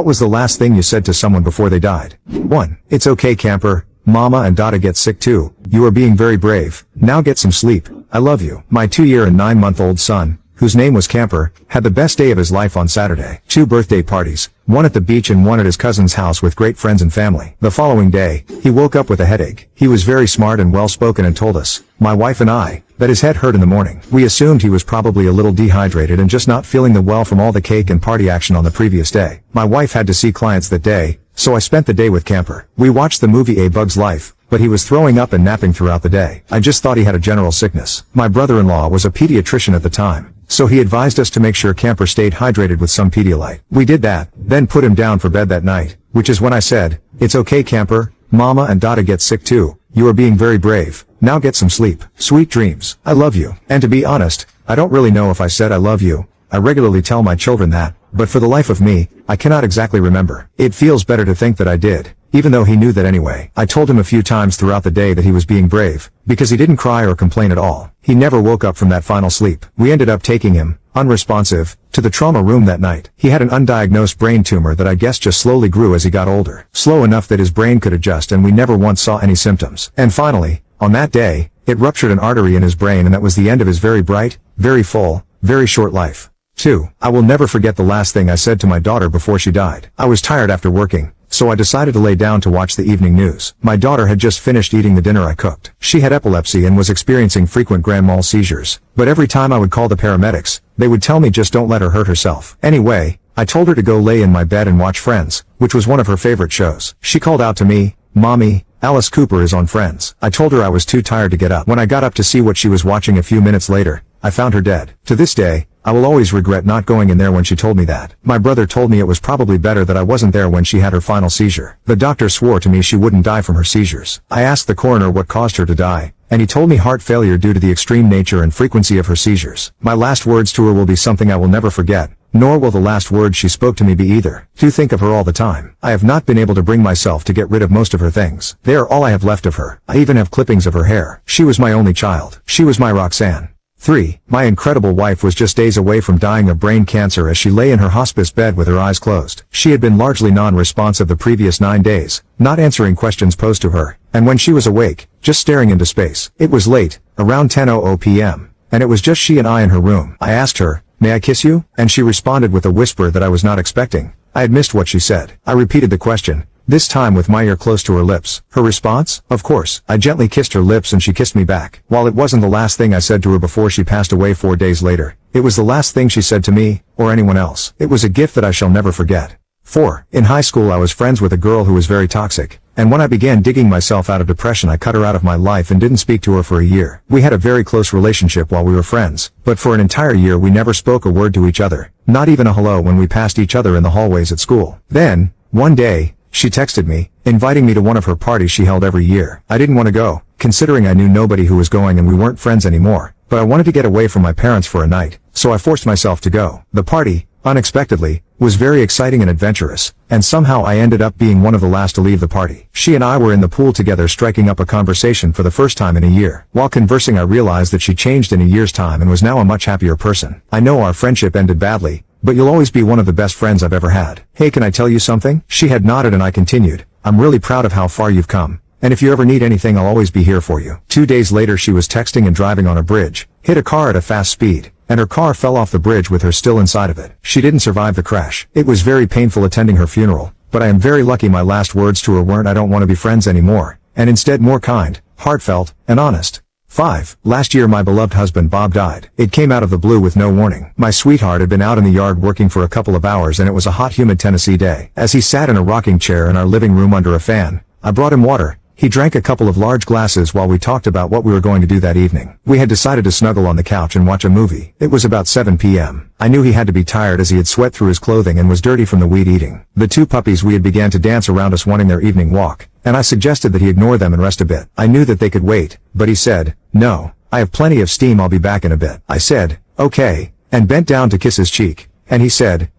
What was the last thing you said to someone before they died? 1. It's okay, camper. Mama and Dada get sick too. You are being very brave. Now get some sleep. I love you. My 2-year and 9-month-old son, whose name was Camper, had the best day of his life on Saturday. 2 birthday parties, one at the beach and one at his cousin's house with great friends and family. The following day, he woke up with a headache. He was very smart and well-spoken and told us, my wife and I, that his head hurt in the morning. We assumed he was probably a little dehydrated and just not feeling the well from all the cake and party action on the previous day. My wife had to see clients that day, so I spent the day with Camper. We watched the movie A Bug's Life, but he was throwing up and napping throughout the day. I just thought he had a general sickness. My brother-in-law was a pediatrician at the time, so he advised us to make sure Camper stayed hydrated with some Pedialyte. We did that, then put him down for bed that night, which is when I said, it's okay, Camper. Mama and Dada get sick too. You are being very brave. Now get some sleep. Sweet dreams. I love you. And to be honest, I don't really know if I said I love you. I regularly tell my children that, but for the life of me, I cannot exactly remember. It feels better to think that I did, even though he knew that anyway. I told him a few times throughout the day that he was being brave, because he didn't cry or complain at all. He never woke up from that final sleep. We ended up taking him, unresponsive, to the trauma room that night. He had an undiagnosed brain tumor that I guess just slowly grew as he got older. Slow enough that his brain could adjust and we never once saw any symptoms. And finally, on that day, it ruptured an artery in his brain and that was the end of his very bright, very full, very short life. 2. I will never forget the last thing I said to my daughter before she died. I was tired after working, so I decided to lay down to watch the evening news. My daughter had just finished eating the dinner I cooked. She had epilepsy and was experiencing frequent grand mal seizures, but every time I would call the paramedics, they would tell me just don't let her hurt herself. Anyway, I told her to go lay in my bed and watch Friends, which was one of her favorite shows. She called out to me, Mommy, Alice Cooper is on Friends. I told her I was too tired to get up. When I got up to see what she was watching a few minutes later, I found her dead. To this day, I will always regret not going in there when she told me that. My brother told me it was probably better that I wasn't there when she had her final seizure. The doctor swore to me she wouldn't die from her seizures. I asked the coroner what caused her to die, and he told me heart failure due to the extreme nature and frequency of her seizures. My last words to her will be something I will never forget, nor will the last words she spoke to me be either. To think of her all the time. I have not been able to bring myself to get rid of most of her things. They are all I have left of her. I even have clippings of her hair. She was my only child. She was my Roxanne. 3. My incredible wife was just days away from dying of brain cancer as she lay in her hospice bed with her eyes closed. She had been largely non-responsive the previous 9 days, not answering questions posed to her, and when she was awake, just staring into space. It was late, around 10:00 p.m., and it was just she and I in her room. I asked her, may I kiss you? And she responded with a whisper that I was not expecting. I had missed what she said. I repeated the question, this time with my ear close to her lips. Her response? Of course. I gently kissed her lips and she kissed me back. While it wasn't the last thing I said to her before she passed away 4 days later, it was the last thing she said to me, or anyone else. It was a gift that I shall never forget. 4. In high school I was friends with a girl who was very toxic, and when I began digging myself out of depression I cut her out of my life and didn't speak to her for a year. We had a very close relationship while we were friends, but for an entire year we never spoke a word to each other, not even a hello when we passed each other in the hallways at school. Then, one day, she texted me, inviting me to one of her parties she held every year. I didn't want to go, considering I knew nobody who was going and we weren't friends anymore, but I wanted to get away from my parents for a night, so I forced myself to go. The party, unexpectedly, was very exciting and adventurous, and somehow I ended up being one of the last to leave the party. She and I were in the pool together striking up a conversation for the first time in a year. While conversing I realized that she changed in a year's time and was now a much happier person. I know our friendship ended badly, but you'll always be one of the best friends I've ever had. Hey, can I tell you something? She had nodded and I continued, I'm really proud of how far you've come, and if you ever need anything I'll always be here for you. 2 days later she was texting and driving on a bridge, hit a car at a fast speed, and her car fell off the bridge with her still inside of it. She didn't survive the crash. It was very painful attending her funeral, but I am very lucky my last words to her weren't I don't want to be friends anymore, and instead more kind, heartfelt, and honest. 5. Last year my beloved husband Bob died. It came out of the blue with no warning. My sweetheart had been out in the yard working for a couple of hours and it was a hot humid Tennessee day. As he sat in a rocking chair in our living room under a fan, I brought him water. He drank a couple of large glasses while we talked about what we were going to do that evening. We had decided to snuggle on the couch and watch a movie. It was about 7 p.m. I knew he had to be tired as he had sweat through his clothing and was dirty from the weed eating. The 2 puppies we had began to dance around us wanting their evening walk, and I suggested that he ignore them and rest a bit. I knew that they could wait, but he said, no, I have plenty of steam, I'll be back in a bit. I said, okay, and bent down to kiss his cheek, and he said,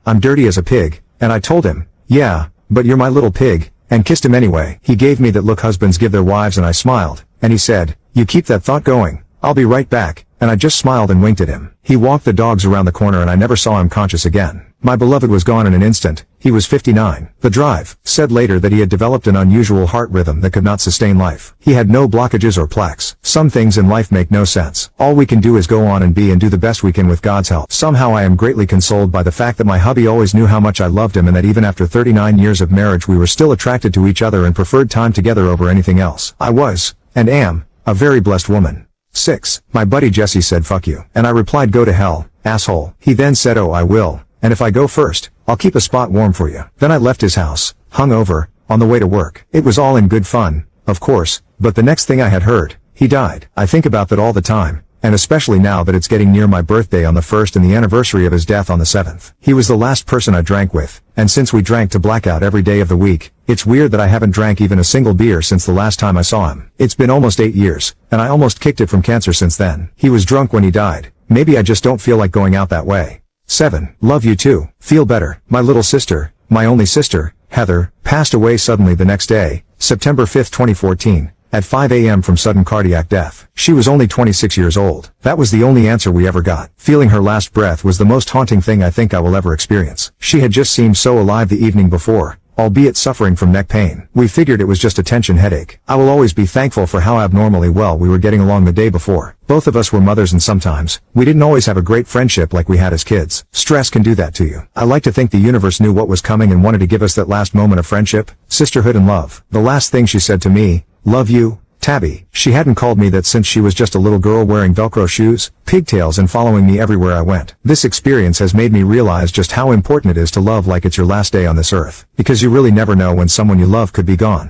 I'm dirty as a pig, and I told him, yeah, but you're my little pig, and kissed him anyway. He gave me that look husbands give their wives and I smiled, and he said, you keep that thought going, I'll be right back, and I just smiled and winked at him. He walked the dogs around the corner and I never saw him conscious again. My beloved was gone in an instant. He was 59. The drive said later that he had developed an unusual heart rhythm that could not sustain life. He had no blockages or plaques. Some things in life make no sense. All we can do is go on and be and do the best we can with God's help. Somehow I am greatly consoled by the fact that my hubby always knew how much I loved him and that even after 39 years of marriage we were still attracted to each other and preferred time together over anything else. I was, and am, a very blessed woman. 6. My buddy Jesse said fuck you. And I replied go to hell, asshole. He then said oh I will, and if I go first, I'll keep a spot warm for you. Then I left his house, hung over, on the way to work. It was all in good fun, of course, but the next thing I had heard, he died. I think about that all the time, and especially now that it's getting near my birthday on the 1st and the anniversary of his death on the 7th. He was the last person I drank with, and since we drank to blackout every day of the week, it's weird that I haven't drank even a single beer since the last time I saw him. It's been almost 8 years, and I almost kicked it from cancer since then. He was drunk when he died. Maybe I just don't feel like going out that way. 7. Love you too. Feel better. My little sister, my only sister, Heather, passed away suddenly the next day, September 5, 2014, at 5 a.m. from sudden cardiac death. She was only 26 years old. That was the only answer we ever got. Feeling her last breath was the most haunting thing I think I will ever experience. She had just seemed so alive the evening before, albeit suffering from neck pain. We figured it was just a tension headache. I will always be thankful for how abnormally well we were getting along the day before. Both of us were mothers and sometimes, we didn't always have a great friendship like we had as kids. Stress can do that to you. I like to think the universe knew what was coming and wanted to give us that last moment of friendship, sisterhood and love. The last thing she said to me, love you, Tabby. She hadn't called me that since she was just a little girl wearing Velcro shoes, pigtails and following me everywhere I went. This experience has made me realize just how important it is to love like it's your last day on this earth, because you really never know when someone you love could be gone.